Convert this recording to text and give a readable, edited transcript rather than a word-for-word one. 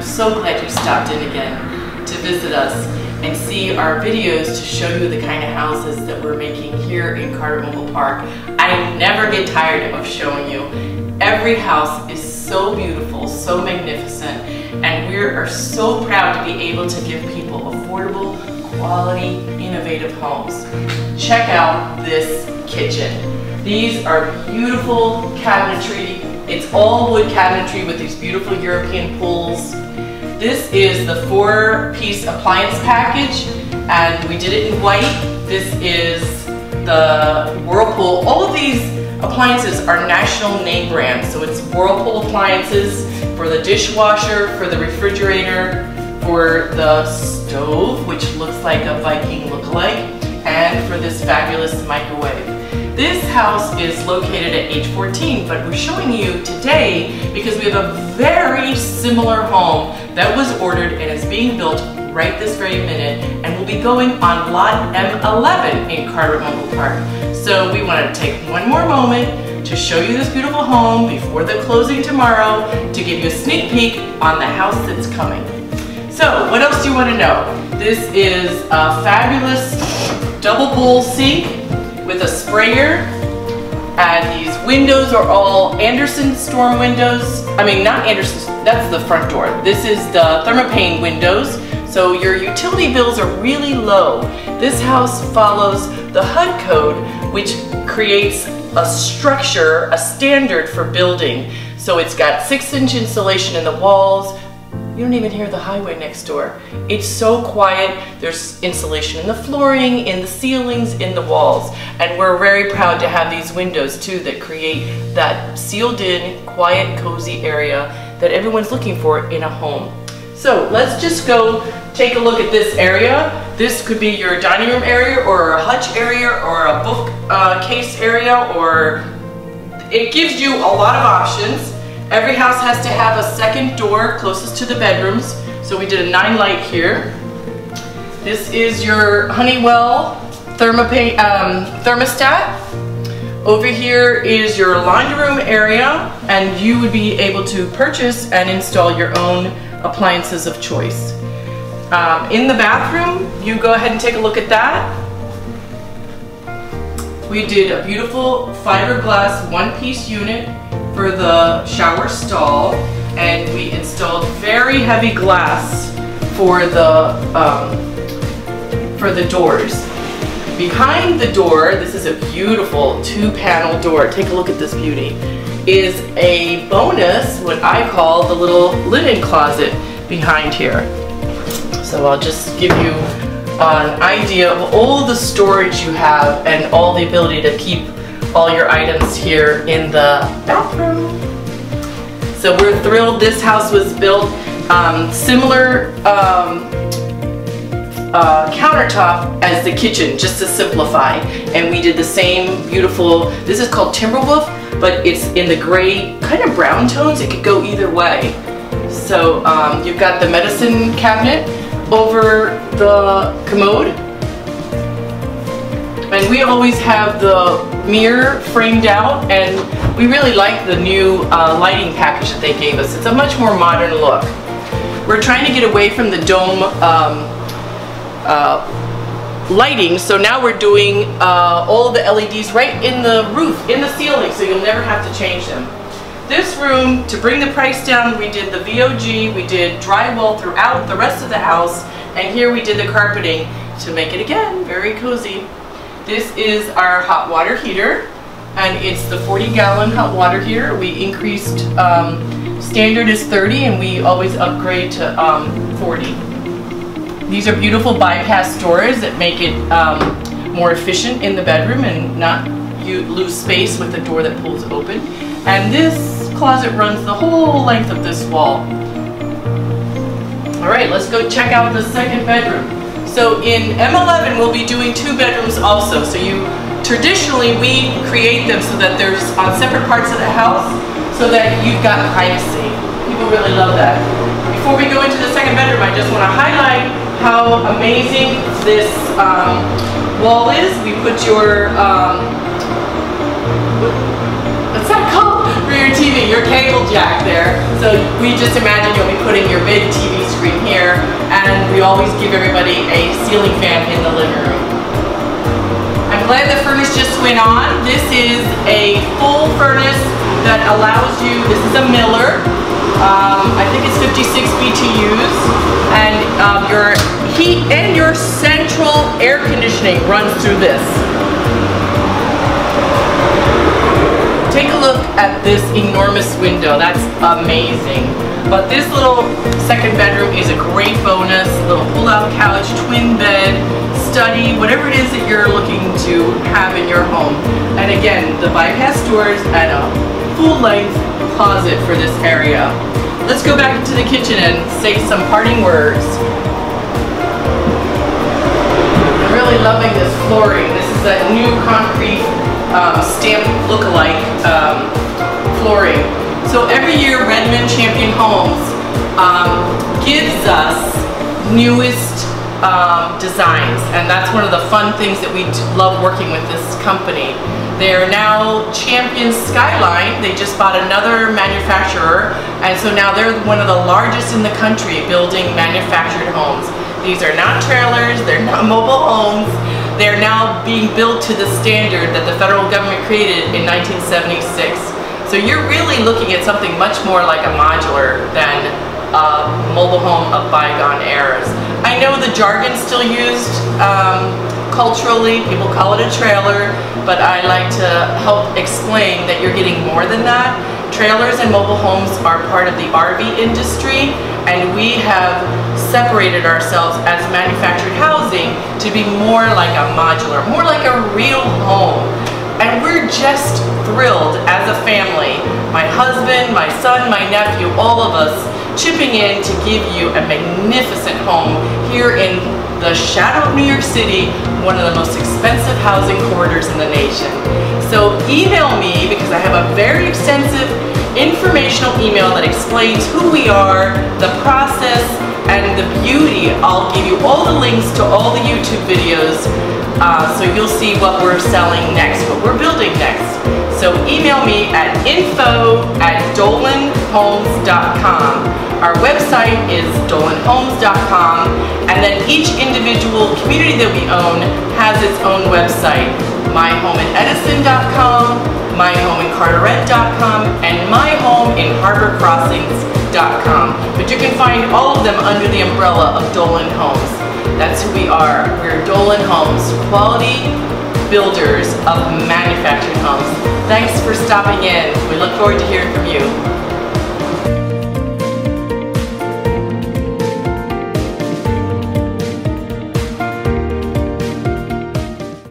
I'm so glad you stopped in again to visit us and see our videos to show you the kind of houses that we're making here in Carnival Park. I never get tired of showing you. Every house is so beautiful, so magnificent, and we are so proud to be able to give people affordable, quality, innovative homes. Check out this kitchen. These are beautiful cabinetry. It's all wood cabinetry with these beautiful European pulls. This is the 4-piece appliance package, and we did it in white. This is the Whirlpool. All of these appliances are national name brands, so it's Whirlpool appliances for the dishwasher, for the refrigerator, for the stove, which looks like a Viking lookalike, and for this fabulous microwave. This house is located at H-14, but we're showing you today because we have a very similar home that was ordered and is being built right this very minute and will be going on lot M11 in Carnival Park. So we want to take one more moment to show you this beautiful home before the closing tomorrow to give you a sneak peek on the house that's coming. So what else do you want to know? This is a fabulous double bowl sink with a sprayer, and these windows are all Anderson storm windows. I mean, not Anderson, that's the front door. This is the thermopane windows, so your utility bills are really low. This house follows the HUD code, which creates a structure, a standard for building. So it's got 6-inch insulation in the walls. You don't even hear the highway next door. It's so quiet. There's insulation in the flooring, in the ceilings, in the walls. And we're very proud to have these windows too that create that sealed in, quiet, cozy area that everyone's looking for in a home. So let's just go take a look at this area. This could be your dining room area or a hutch area or a bookcase area, or it gives you a lot of options. Every house has to have a second door closest to the bedrooms, so we did a 9-light here. This is your Honeywell thermostat. Over here is your laundry room area, and you would be able to purchase and install your own appliances of choice. In the bathroom, you go ahead and take a look at that. We did a beautiful fiberglass 1-piece unit for the shower stall, and we installed very heavy glass for the doors. Behind the door, this is a beautiful 2-panel door. Take a look at this beauty. Is a bonus, what I call the little linen closet behind here. So I'll just give you an idea of all the storage you have and all the ability to keep all your items here in the bathroom. So we're thrilled. This house was built similar countertop as the kitchen, just to simplify. And we did the same beautiful, this is called Timberwolf, but it's in the gray, kind of brown tones. It could go either way. So you've got the medicine cabinet over the commode. And we always have the mirror framed out, and we really like the new lighting package that they gave us. It's a much more modern look. We're trying to get away from the dome lighting, so now we're doing all the LEDs right in the roof, in the ceiling, so you'll never have to change them. This room, to bring the price down, we did the VOG, we did drywall throughout the rest of the house, and here we did the carpeting to make it, again, very cozy. This is our hot water heater, and it's the 40-gallon hot water heater. We increased, standard is 30, and we always upgrade to 40. These are beautiful bypass doors that make it more efficient in the bedroom and not lose space with the door that pulls open. And this closet runs the whole length of this wall. All right, let's go check out the second bedroom. So in M11, we'll be doing 2 bedrooms also. So traditionally, we create them so that there's on separate parts of the house so that you've got privacy. People really love that. Before we go into the second bedroom, I just want to highlight how amazing this wall is. We put your, what's that called? For your TV, your cable jack there. So we just imagine you'll be putting putting your big TV screen here, and we always give everybody a ceiling fan in the living room. I'm glad the furnace just went on. This is a full furnace that allows you, this is a Miller, I think it's 56 BTUs, and your heat and your central air conditioning runs through this. Take a look at this enormous window. That's amazing. But this little second bedroom is a great bonus. Little pull-out couch, twin bed, study, whatever it is that you're looking to have in your home. And again, the bypass doors and a full-length closet for this area. Let's go back into the kitchen and say some parting words. I'm really loving this flooring. This is a new concrete stamp look-alike flooring. So every year Redman Champion Homes gives us newest designs, and that's one of the fun things that we love working with this company. They are now Champion Skyline. They just bought another manufacturer, and so now they're one of the largest in the country building manufactured homes. These are not trailers, they're not mobile homes. They're now being built to the standard that the federal government created in 1976. So you're really looking at something much more like a modular than a mobile home of bygone eras. I know the jargon's still used culturally, people call it a trailer, but I like to help explain that you're getting more than that. Trailers and mobile homes are part of the RV industry, and we have separated ourselves as manufactured housing to be more like a modular, more like a real home. And we're just thrilled as a family, my husband, my son, my nephew, all of us chipping in to give you a magnificent home here in the shadow of New York City, one of the most expensive housing corridors in the nation. So email me, because I have a very extensive informational email that explains who we are, the process, and the beauty. I'll give you all the links to all the YouTube videos so you'll see what we're selling next, what we're building next. So email me at info@dolanhomes.com. Our website is dolanhomes.com, and then each individual community that we own has its own website. myhomeinedison.com, myhomeincarteret.com, and myhomeinharborcrossings.com. But you can find all of them under the umbrella of Dolan Homes. That's who we are. We're Dolan Homes, quality builders of manufactured homes. Thanks for stopping in. We look forward to hearing from you.